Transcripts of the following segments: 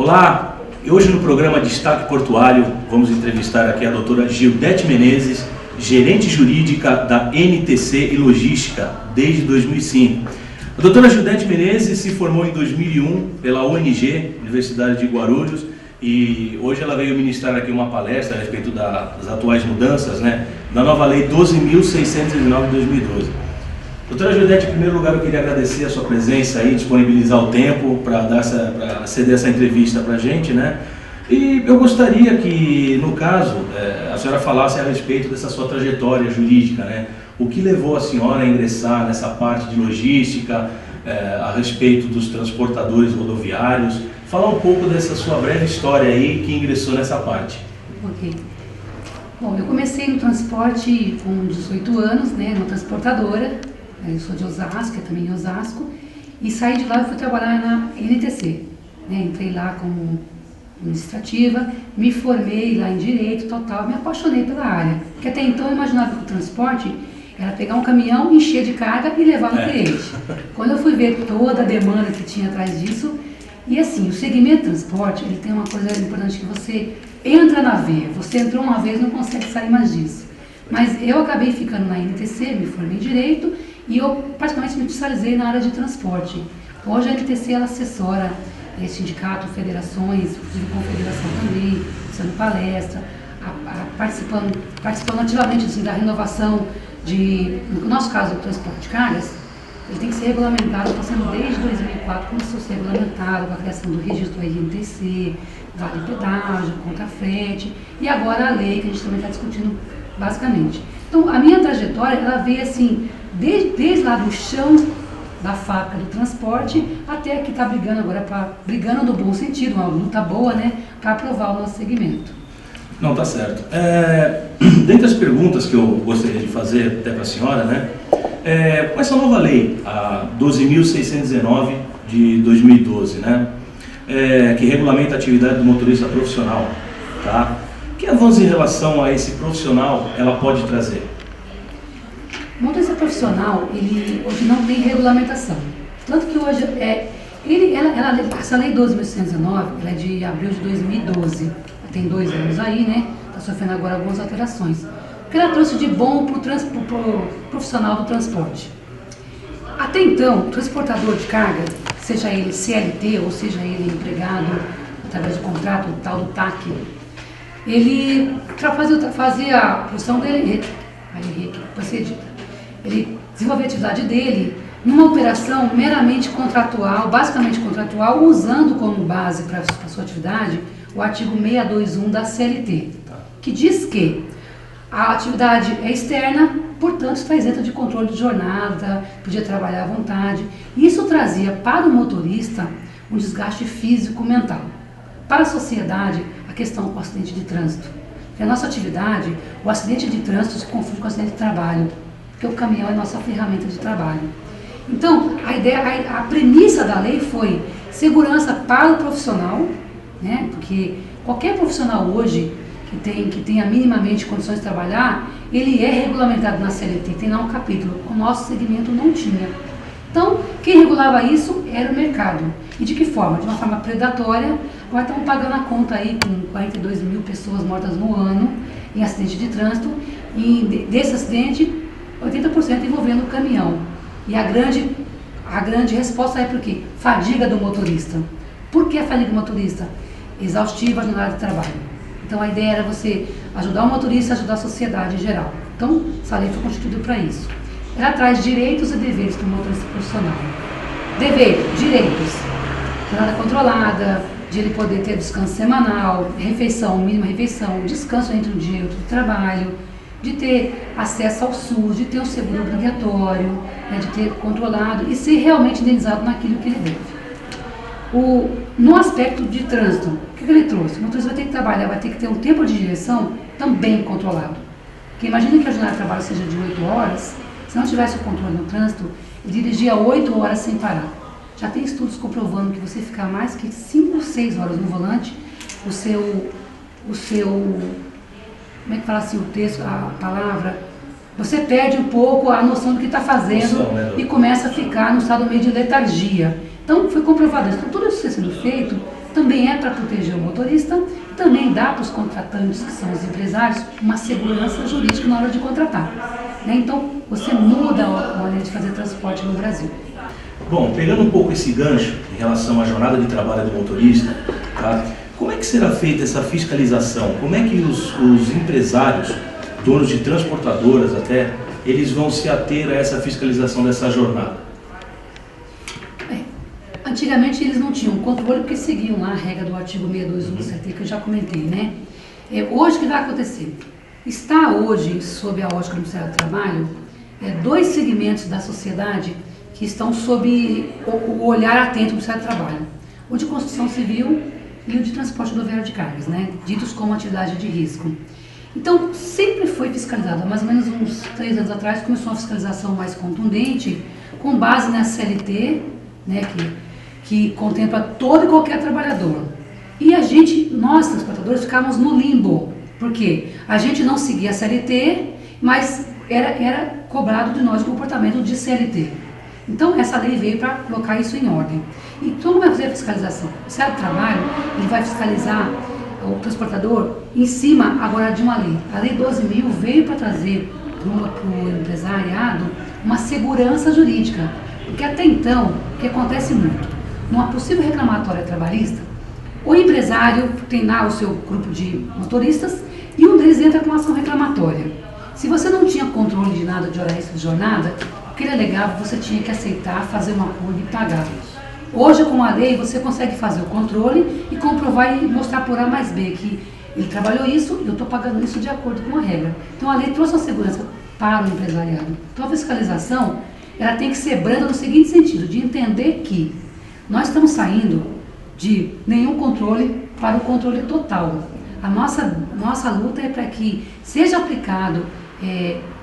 Olá, hoje no programa Destaque Portuário vamos entrevistar aqui a doutora Gildete Menezes, gerente jurídica da NTC e Logística desde 2005. A doutora Gildete Menezes se formou em 2001 pela UNG, Universidade de Guarulhos, e hoje ela veio ministrar aqui uma palestra a respeito das atuais mudanças, da nova lei 12.619 de 2012. Doutora Gildete, em primeiro lugar eu queria agradecer a sua presença e disponibilizar o tempo para ceder essa entrevista para a gente, E eu gostaria que, no caso, a senhora falasse a respeito dessa sua trajetória jurídica, O que levou a senhora a ingressar nessa parte de logística, a respeito dos transportadores rodoviários, falar um pouco dessa sua breve história aí que ingressou nessa parte. Ok. Bom, eu comecei no transporte com 18 anos, numa transportadora. Eu sou de Osasco, eu também em Osasco, e saí de lá e fui trabalhar na NTC. Entrei lá como administrativa, me formei lá em Direito, me apaixonei pela área. Porque até então eu imaginava que o transporte era pegar um caminhão, encher de carga e levar no cliente. Quando eu fui ver toda a demanda que tinha atrás disso, e assim, o segmento transporte, ele tem uma coisa importante que você entra na veia. Você entrou uma vez, não consegue sair mais disso. Mas eu acabei ficando na NTC, me formei em Direito, e eu praticamente me especializei na área de transporte. Hoje a NTC ela assessora sindicato, federações, inclusive confederação também, fazendo palestra, participando ativamente da renovação no nosso caso, o transporte de cargas. Ele tem que ser regulamentado, está sendo desde 2004, começou a ser regulamentado com a criação do registro do INTC, vale pedágio, contra-frete, e agora a lei que a gente também está discutindo basicamente. Então, a minha trajetória, ela veio assim, desde lá do chão da fábrica do transporte, até que está brigando agora, brigando no bom sentido, uma luta boa, para aprovar o nosso segmento. Não, tá certo. Dentre as perguntas que eu gostaria de fazer até para a senhora, com essa nova lei, a 12.619 de 2012, que regulamenta a atividade do motorista profissional, tá? Que avanços em relação a esse profissional ela pode trazer? O motorista profissional, ele hoje não tem regulamentação. Tanto que hoje, essa lei 12.619, ela é de abril de 2012. Tem 2 anos aí, está sofrendo agora algumas alterações. O que ela trouxe de bom para o profissional do transporte? Até então, o transportador de carga, seja ele CLT ou seja ele empregado através do contrato, o tal do TAC, ele fazia a função dele, ele desenvolvia a atividade dele numa operação meramente contratual, basicamente contratual, usando como base para a sua atividade o artigo 621 da CLT, que diz que a atividade é externa, portanto está isenta de controle de jornada, podia trabalhar à vontade. Isso trazia para o motorista um desgaste físico-mental. Para a sociedade, a questão com o acidente de trânsito. Porque a nossa atividade, o acidente de trânsito se confunde com o acidente de trabalho, porque o caminhão é a nossa ferramenta de trabalho. Então, a premissa da lei foi segurança para o profissional, porque qualquer profissional hoje que tenha minimamente condições de trabalhar, ele é regulamentado na CLT, tem lá um capítulo. O nosso segmento não tinha. Então, quem regulava isso era o mercado. E de que forma? De uma forma predatória. Agora estamos pagando a conta aí com 42 mil pessoas mortas no ano em acidente de trânsito. E desse acidente, 80% envolvendo o caminhão. E a grande resposta é por quê? Fadiga do motorista. Por que a fadiga do motorista? Exaustiva a jornada de trabalho. Então a ideia era você ajudar o motorista, ajudar a sociedade em geral. Então essa lei foi constituída para isso. Ela traz direitos e deveres para o motorista profissional. Direitos. Jornada controlada, de ele poder ter descanso semanal, refeição, mínima refeição, descanso entre um dia e outro de trabalho, de ter acesso ao SUS, de ter um seguro obrigatório, de ter controlado e ser realmente indenizado naquilo que ele deve. No aspecto de trânsito, o que ele trouxe? O motorista vai ter que trabalhar, vai ter que ter um tempo de direção também controlado. Porque imagina que a jornada de trabalho seja de 8 horas, se não tivesse o controle no trânsito, ele dirigia 8 horas sem parar. Já tem estudos comprovando que você ficar mais que 5 ou 6 horas no volante, o seu como é que fala assim o texto, a palavra, você perde um pouco a noção do que está fazendo e começa a ficar no estado meio de letargia. Então, foi comprovado isso. Então, tudo isso sendo feito também é para proteger o motorista, também dá para os contratantes, que são os empresários, uma segurança jurídica na hora de contratar. Né? Então, você muda a maneira de fazer transporte no Brasil. Bom, pegando um pouco esse gancho em relação à jornada de trabalho do motorista, tá? Como é que será feita essa fiscalização? Como é que os empresários, donos de transportadoras até, eles vão se ater a essa fiscalização dessa jornada? Antigamente eles não tinham controle porque seguiam lá a regra do artigo 621 do CLT, que eu já comentei, né? Hoje o que vai acontecer? Está hoje, sob a ótica do Ministério do Trabalho, dois segmentos da sociedade que estão sob o olhar atento do Ministério do Trabalho. O de construção civil e o de transporte rodoviário de cargas, né? Ditos como atividade de risco. Então, sempre foi fiscalizado. Há mais ou menos uns 3 anos atrás começou uma fiscalização mais contundente, com base na CLT, né, que contempla todo e qualquer trabalhador. E nós transportadores, ficávamos no limbo, porque a gente não seguia a CLT, mas era cobrado de nós o comportamento de CLT. Então, essa lei veio para colocar isso em ordem. E como vai fazer a fiscalização? O Ministério do Trabalho, ele vai fiscalizar o transportador em cima agora de uma lei. A Lei 12.000 veio para trazer para o empresariado uma segurança jurídica. Porque até então, o que acontece muito? Numa possível reclamatória trabalhista, o empresário tem lá o seu grupo de motoristas e um deles entra com uma ação reclamatória. Se você não tinha controle de nada de hora extra de jornada, o que ele alegava, você tinha que aceitar, fazer um acordo e pagar. Hoje, com a lei, você consegue fazer o controle e comprovar e mostrar por A mais B que ele trabalhou isso e eu estou pagando isso de acordo com a regra. Então, a lei trouxe a segurança para o empresariado. Então, a fiscalização, ela tem que ser branda no seguinte sentido, de entender que nós estamos saindo de nenhum controle para o controle total. A nossa luta é para que seja aplicado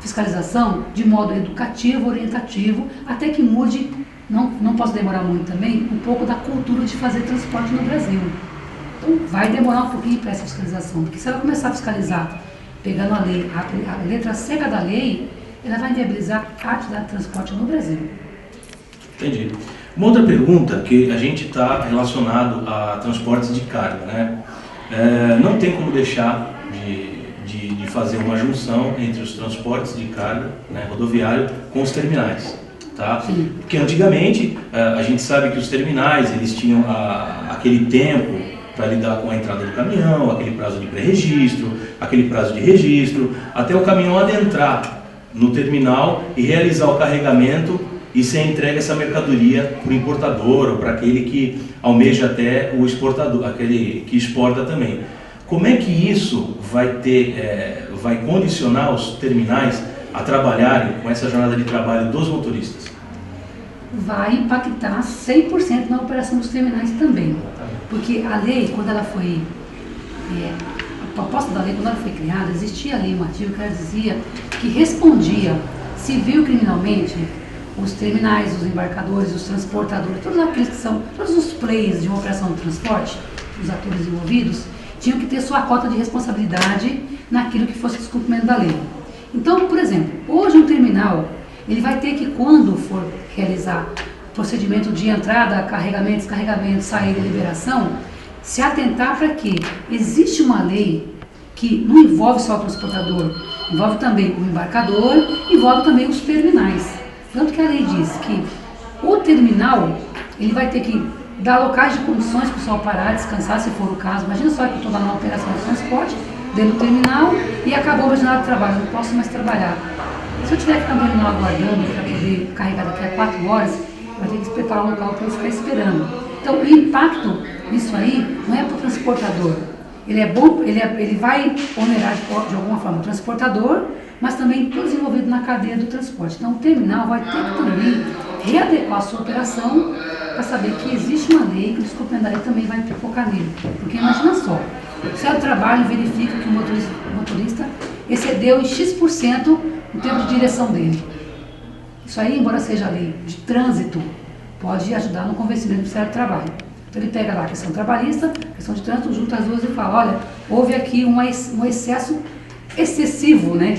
fiscalização de modo educativo, orientativo, até que mude, não posso demorar muito também, um pouco da cultura de fazer transporte no Brasil. Então vai demorar um pouquinho para essa fiscalização, porque se ela começar a fiscalizar, pegando a lei, a letra seca da lei, ela vai inviabilizar a atividade de transporte no Brasil. Entendi. Uma outra pergunta, que a gente está relacionado a transportes de carga, né? Não tem como deixar de fazer uma junção entre os transportes de carga, né, rodoviário com os terminais, tá? Sim. Porque antigamente a gente sabe que os terminais eles tinham aquele tempo para lidar com a entrada do caminhão, aquele prazo de pré-registro, aquele prazo de registro, até o caminhão adentrar no terminal e realizar o carregamento e ser entregue essa mercadoria para o importador ou para aquele que almeja até o exportador, aquele que exporta também. Como é que isso vai condicionar os terminais a trabalharem com essa jornada de trabalho dos motoristas? Vai impactar 100% na operação dos terminais também. Porque a lei, quando ela foi... a proposta da lei, quando ela foi criada, existia ali um artigo que ela dizia que respondia civil e criminalmente os terminais, os embarcadores, os transportadores, todos aqueles que são, todos os players de uma operação de transporte, os atores envolvidos, tinham que ter sua cota de responsabilidade naquilo que fosse descumprimento da lei. Então, por exemplo, hoje um terminal, ele vai ter que, quando for realizar procedimento de entrada, carregamento, descarregamento, saída e liberação, se atentar para que existe uma lei que não envolve só o transportador, envolve também o embarcador, envolve também os terminais. Tanto que a lei diz que o terminal, ele vai ter que dar locais de condições para o pessoal parar, descansar, se for o caso. Imagina só que eu estou dando uma operação de transporte dentro do terminal e acabou a jornada de trabalho, eu não posso mais trabalhar. Se eu tiver que ficar no terminal aguardando para poder carregar daqui a 4 horas, vai ter que preparar um local para eu ficar esperando. Então, o impacto disso aí não é para o transportador. Ele é bom, ele vai onerar de alguma forma o transportador, mas também todos envolvidos na cadeia do transporte. Então, o terminal vai ter que também readequar a sua operação para saber que existe uma lei que o descumprimento da lei também vai focar nele. Porque imagina só, o Ministério do Trabalho verifica que o motorista excedeu em X% o tempo de direção dele. Isso aí, embora seja lei de trânsito, pode ajudar no convencimento do Ministério do Trabalho. Então ele pega lá a questão trabalhista, a questão de trânsito, junta as duas e fala, olha, houve aqui um excesso excessivo, né,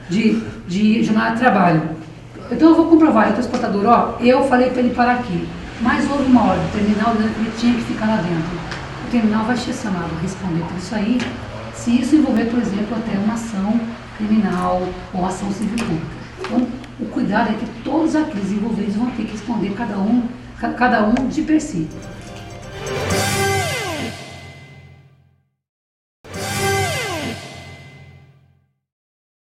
de jornada de trabalho. Então eu vou comprovar, o transportador, eu falei para ele parar aqui. mas houve uma ordem do terminal dizendo que ele tinha que ficar lá dentro. O terminal vai ser chamado a responder por isso aí, se isso envolver, por exemplo, até uma ação criminal ou ação civil pública. Então, o cuidado é que todos aqueles envolvidos vão ter que responder cada um de per si.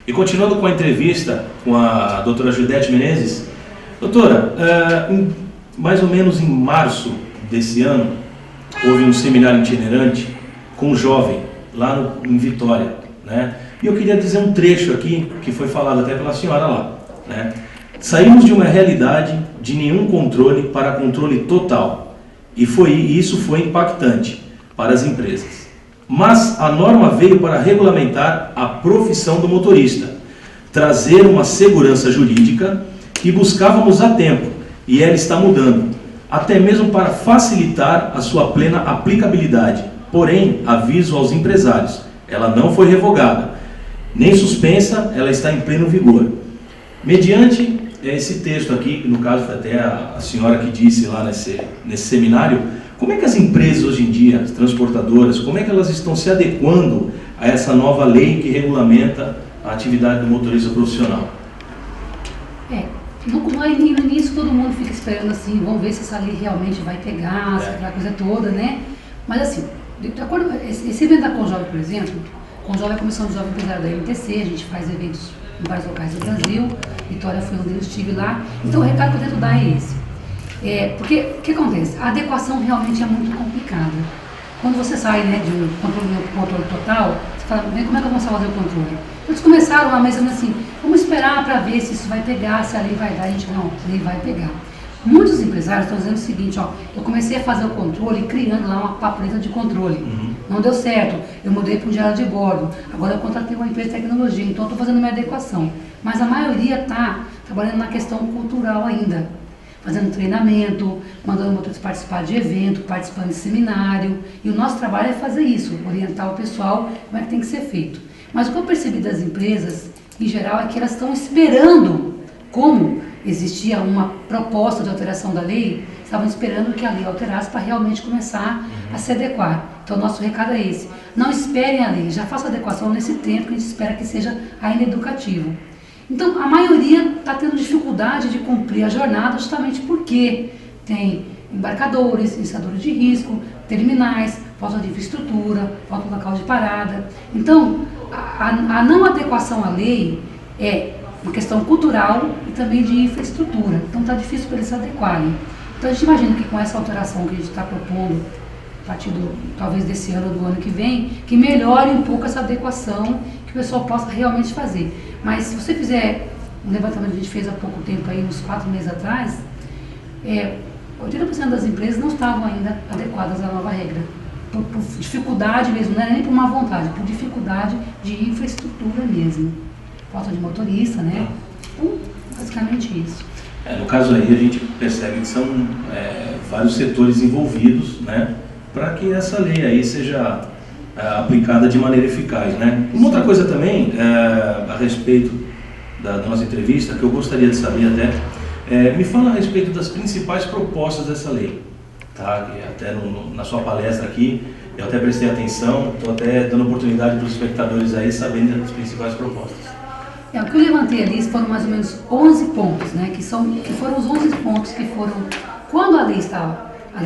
E continuando com a entrevista com a doutora Judete Menezes, doutora, mais ou menos em março desse ano, houve um seminário itinerante com um jovem lá em Vitória, né? E eu queria dizer um trecho aqui, que foi falado até pela senhora lá, né? Saímos de uma realidade de nenhum controle para controle total, e isso foi impactante para as empresas. Mas a norma veio para regulamentar a profissão do motorista, trazer uma segurança jurídica que buscávamos há tempo, e ela está mudando, até mesmo para facilitar a sua plena aplicabilidade. Porém, aviso aos empresários, ela não foi revogada, nem suspensa, ela está em pleno vigor. Mediante esse texto aqui, no caso foi até a senhora que disse lá nesse seminário, como é que as empresas hoje em dia, as transportadoras, como é que elas estão se adequando a essa nova lei que regulamenta a atividade do motorista profissional? No início todo mundo fica esperando assim, vamos ver se essa lei realmente vai pegar, aquela coisa toda, né? Mas assim, de acordo com esse evento da Conjove, por exemplo, Conjove é a Comissão de Jovem Empresário da MTC, a gente faz eventos em vários locais do Brasil, Vitória foi onde eu estive lá, então o recado que eu tento dar é esse. Porque o que acontece? A adequação realmente é muito complicada. Quando você sai, né, de um controle total, você fala, como é que eu vou fazer o controle? Eles começaram a mesmo assim, vamos esperar para ver se isso vai pegar, se a lei vai dar. A gente, não, a lei vai pegar. Muitos empresários estão dizendo o seguinte, eu comecei a fazer o controle criando lá uma papeleta de controle. Não deu certo, eu mudei para um diário de bordo, agora eu contratei uma empresa de tecnologia, então estou fazendo minha adequação. Mas a maioria está trabalhando na questão cultural ainda, fazendo treinamento, mandando o motorista participar de evento, participando de seminário, e o nosso trabalho é fazer isso, orientar o pessoal como é que tem que ser feito. Mas o que eu percebi das empresas, em geral, é que elas estão esperando, como existia uma proposta de alteração da lei, estavam esperando que a lei alterasse para realmente começar a se adequar. Então, o nosso recado é esse. Não esperem a lei, já façam a adequação nesse tempo que a gente espera que seja ainda educativo. Então, a maioria está tendo dificuldade de cumprir a jornada justamente porque tem embarcadores, iniciadores de risco, terminais, falta de infraestrutura, falta de local de parada. Então, a não adequação à lei é uma questão cultural e também de infraestrutura. Então está difícil para eles se adequarem. Então a gente imagina que com essa alteração que a gente está propondo, a partir talvez desse ano ou do ano que vem, que melhore um pouco essa adequação, que o pessoal possa realmente fazer. Mas se você fizer um levantamento que a gente fez há pouco tempo, aí, uns 4 meses atrás, 80% das empresas não estavam ainda adequadas à nova regra. Por dificuldade mesmo, não é nem por má vontade, por dificuldade de infraestrutura mesmo. Falta de motorista, né? Então, basicamente isso. No caso aí, a gente percebe que são vários setores envolvidos, né? Para que essa lei aí seja aplicada de maneira eficaz, né? Uma outra coisa também, a respeito da nossa entrevista, que eu gostaria de saber até, me fala a respeito das principais propostas dessa lei, tá? E até na sua palestra aqui, eu até prestei atenção, estou até dando oportunidade para os espectadores aí saberem das principais propostas. O que eu levantei ali foram mais ou menos 11 pontos, né? Que foram os 11 pontos que foram, quando a lei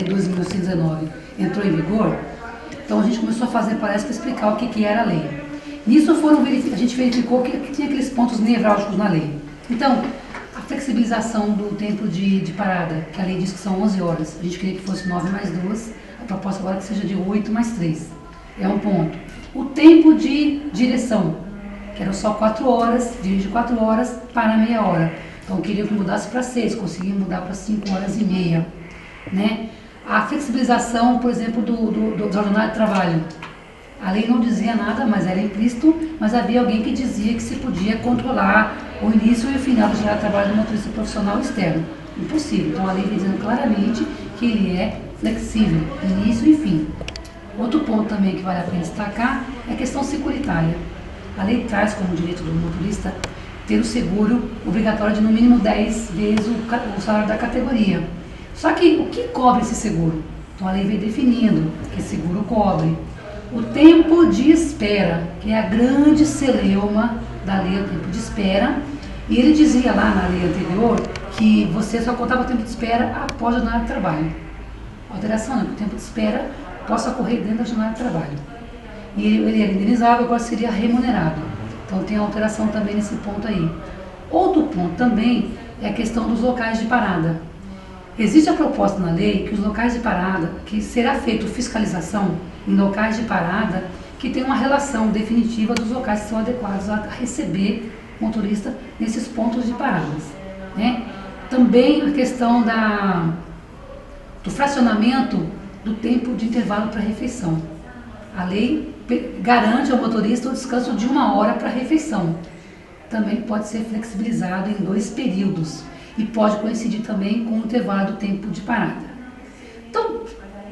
2019 entrou em vigor, então a gente começou a fazer palestra para explicar o que era a lei. Nisso a gente verificou que tinha aqueles pontos nevrálgicos na lei. Então, a flexibilização do tempo de parada, que a lei diz que são 11 horas, a gente queria que fosse 9 mais 2, a proposta agora é que seja de 8 mais 3, é um ponto. O tempo de direção, que eram só 4 horas, dirige 4 horas, para meia hora. Então, queriam que mudasse para 6, conseguiam mudar para 5 horas e meia, né? A flexibilização, por exemplo, do jornal de trabalho. A lei não dizia nada, mas era implícito, mas havia alguém que dizia que se podia controlar o início e o final do jornal de trabalho do motorista profissional externo. Impossível. Então, a lei vem dizendo claramente que ele é flexível, início e fim. Outro ponto também que vale a pena destacar é a questão securitária. A lei traz como direito do motorista ter o seguro obrigatório de no mínimo 10 vezes o salário da categoria. Só que o que cobre esse seguro? Então a lei vem definindo que seguro cobre o tempo de espera, que é a grande celeuma da lei, o tempo de espera. E ele dizia lá na lei anterior que você só contava o tempo de espera após a jornada de trabalho. Alteração, que o tempo de espera possa ocorrer dentro da jornada de trabalho. E ele era indenizável, agora seria remunerado. Então tem alteração também nesse ponto aí. Outro ponto também é a questão dos locais de parada. Existe a proposta na lei que os locais de parada, que será feita fiscalização em locais de parada que tem uma relação definitiva dos locais que são adequados a receber motorista nesses pontos de paradas, né? Também a questão do fracionamento do tempo de intervalo para refeição. A lei garante ao motorista o descanso de 1 hora para refeição. Também pode ser flexibilizado em 2 períodos e pode coincidir também com o intervalo do tempo de parada. Então,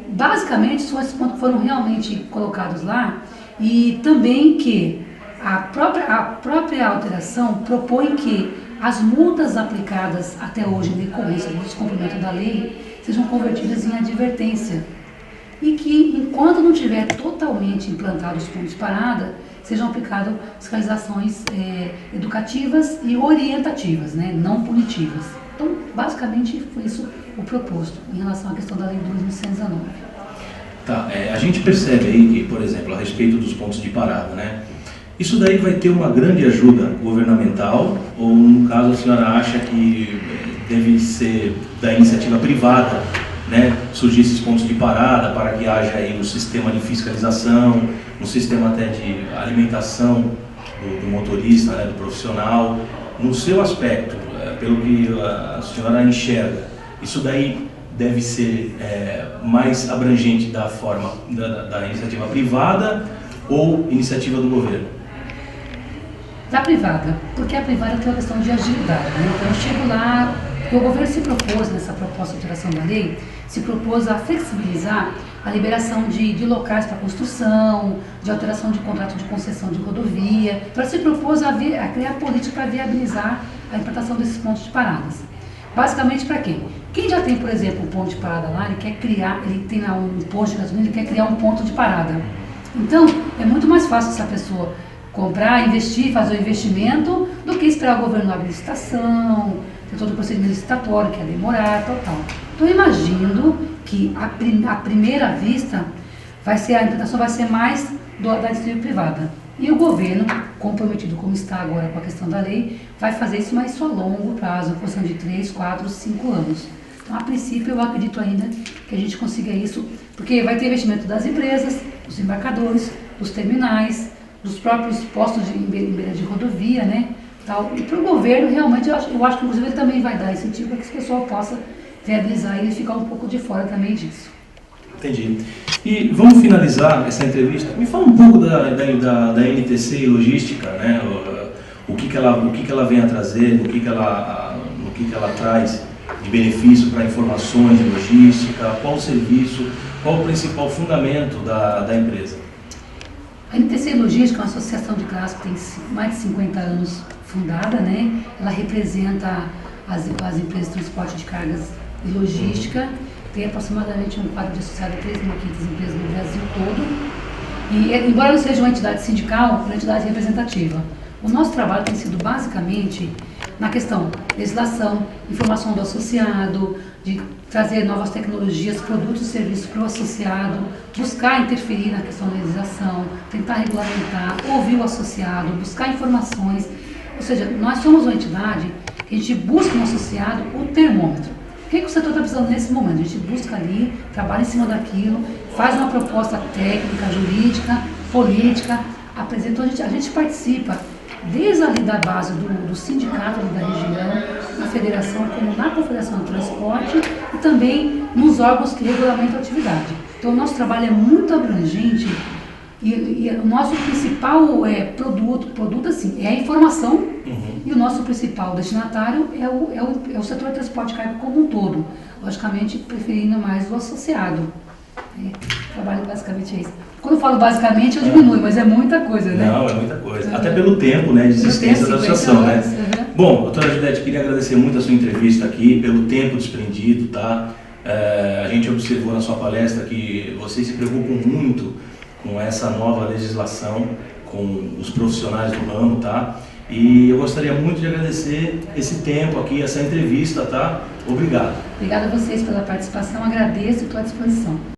basicamente, são esses pontos que foram realmente colocados lá, e também que a própria alteração propõe que as multas aplicadas até hoje em decorrência do descumprimento da lei sejam convertidas em advertência e que, enquanto não tiver totalmente implantado os pontos de parada, sejam aplicadas fiscalizações educativas e orientativas, né, não punitivas. Então, basicamente, foi isso o proposto em relação à questão da lei de 2119. Tá, a gente percebe aí que, por exemplo, a respeito dos pontos de parada, né? Isso daí vai ter uma grande ajuda governamental, ou no caso a senhora acha que deve ser da iniciativa privada, né, surgir esses pontos de parada para que haja aí um sistema de fiscalização, um sistema até de alimentação do motorista, né, do profissional. No seu aspecto, pelo que a senhora enxerga, isso daí deve ser mais abrangente da forma da iniciativa privada ou iniciativa do governo? Da privada, porque a privada tem uma questão de agilidade, né? Então eu chego lá, o governo se propôs, nessa proposta de alteração da lei, se propôs a flexibilizar a liberação de locais para construção, de alteração de contrato de concessão de rodovia. Então se propôs a criar política para viabilizar a implantação desses pontos de paradas. Basicamente para quê? Quem já tem, por exemplo, um ponto de parada lá, ele quer criar, ele tem lá um posto de gasolina, ele quer criar um ponto de parada. Então é muito mais fácil essa pessoa comprar, investir, fazer o investimento, do que esperar o governo abrir licitação, ter todo o procedimento licitatório, que é demorar, tal. Então, eu imagino que à primeira vista, a implantação vai ser mais da iniciativa privada. E o governo, comprometido como está agora com a questão da lei, vai fazer isso mais só a longo prazo, em função de 3, 4, 5 anos. Então, a princípio, eu acredito ainda que a gente consiga isso, porque vai ter investimento das empresas, dos embarcadores, dos terminais, dos próprios postos em beira de rodovia, né? Tal. E para o governo, realmente, eu acho que inclusive ele também vai dar incentivo para que esse pessoal possa viabilizar e ficar um pouco de fora também disso. Entendi. E vamos finalizar essa entrevista. Me fala um pouco da NTC e logística, né? O que ela vem a trazer, o que ela traz de benefício para informações de logística, qual o serviço, qual o principal fundamento da empresa. A NTC Logística é uma associação de classe que tem mais de 50 anos fundada, né? Ela representa as empresas de transporte de cargas e logística, tem aproximadamente um quadro de associados a 3.500 empresas no Brasil todo. E, embora não seja uma entidade sindical, é uma entidade representativa. O nosso trabalho tem sido basicamente na questão legislação, informação do associado, de trazer novas tecnologias, produtos e serviços para o associado, buscar interferir na questão da legislação, tentar regulamentar, ouvir o associado, buscar informações. Ou seja, nós somos uma entidade que a gente busca no associado o termômetro. O que o setor está precisando nesse momento? A gente busca ali, trabalha em cima daquilo, faz uma proposta técnica, jurídica, política, apresenta, a gente participa desde ali da base do sindicato da região, na federação, como na Confederação do Transporte e também nos órgãos que regulamentam a atividade. Então o nosso trabalho é muito abrangente e o nosso principal produto assim, é a informação. E o nosso principal destinatário é o setor de transporte de carga como um todo, logicamente preferindo mais o associado. O trabalho basicamente é isso. Quando eu falo basicamente, eu diminuo, mas é muita coisa, né? Não, é muita coisa. Até pelo tempo, né, de existência da associação, né? Bom, doutora Judete, queria agradecer muito a sua entrevista aqui, pelo tempo desprendido, tá? A gente observou na sua palestra que vocês se preocupam muito com essa nova legislação, com os profissionais do ramo, tá? E eu gostaria muito de agradecer esse tempo aqui, essa entrevista, tá? Obrigado. Obrigada a vocês pela participação, agradeço e estou à disposição.